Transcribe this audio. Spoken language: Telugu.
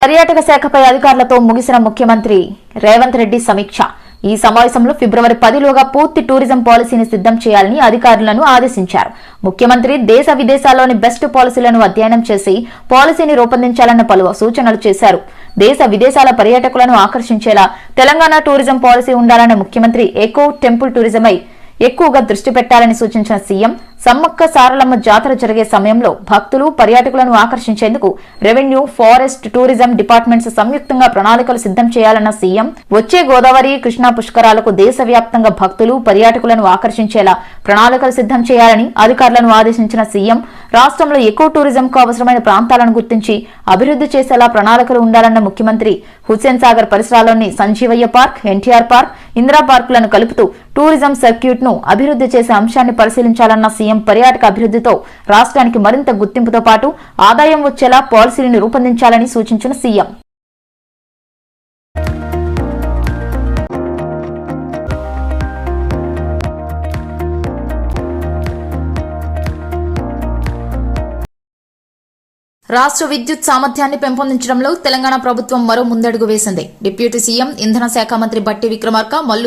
పర్యాటక శాఖపై అధికారులతో ముగిసిన ముఖ్యమంత్రి రేవంత్ రెడ్డి సమీక్ష. ఈ సమావేశంలో ఫిబ్రవరి 10లోగా పూర్తి టూరిజం పాలసీని సిద్ధం చేయాలని అధికారులను ఆదేశించారు. ముఖ్యమంత్రి దేశ విదేశాల్లోని బెస్ట్ పాలసీలను అధ్యయనం చేసి పాలసీని రూపొందించాలన్న పలు సూచనలు చేశారు. దేశ విదేశాల పర్యాటకులను ఆకర్షించేలా తెలంగాణ టూరిజం పాలసీ ఉండాలన్న ముఖ్యమంత్రి ఎకో టెంపుల్ టూరిజంపై ఎక్కువగా దృష్టి పెట్టాలని సూచించిన సీఎం సమ్మక్క సారలమ్మ జాతర జరిగే సమయంలో భక్తులు పర్యాటకులను ఆకర్షించేందుకు రెవెన్యూ, ఫారెస్ట్, టూరిజం డిపార్ట్మెంట్స్ సంయుక్తంగా ప్రణాళికలు సిద్ధం చేయాలన్న సీఎం వచ్చే గోదావరి, కృష్ణా పుష్కరాలకు దేశవ్యాప్తంగా భక్తులు, పర్యాటకులను ఆకర్షించేలా ప్రణాళికలు సిద్ధం చేయాలని అధికారులను ఆదేశించిన సీఎం రాష్ట్రంలో ఎకో టూరిజంకు అవసరమైన ప్రాంతాలను గుర్తించి అభివృద్ధి చేసేలా ప్రణాళికలు ఉండాలన్న ముఖ్యమంత్రి హుస్సేన్ సాగర్ పరిసరాల్లోని సంజీవయ్య పార్క్, ఎన్టీఆర్ పార్క్, ఇందిరా పార్కులను కలుపుతూ టూరిజం సర్క్యూట్ ను అభివృద్ధి చేసే అంశాన్ని పరిశీలించాలన్న సీఎం పర్యాటక అభివృద్ధితో రాష్ట్రానికి మరింత గుర్తింపుతో పాటు ఆదాయం వచ్చేలా పాలసీని రూపొందించాలని సూచించిన సీఎం రాష్ట్ర విద్యుత్ సామర్థ్యాన్ని పెంపొందించడంలో తెలంగాణ ప్రభుత్వం మరో ముందడుగు వేసింది. డిప్యూటీ సీఎం, ఇంధన శాఖ మంత్రి బట్టి విక్రమార్క, మల్లు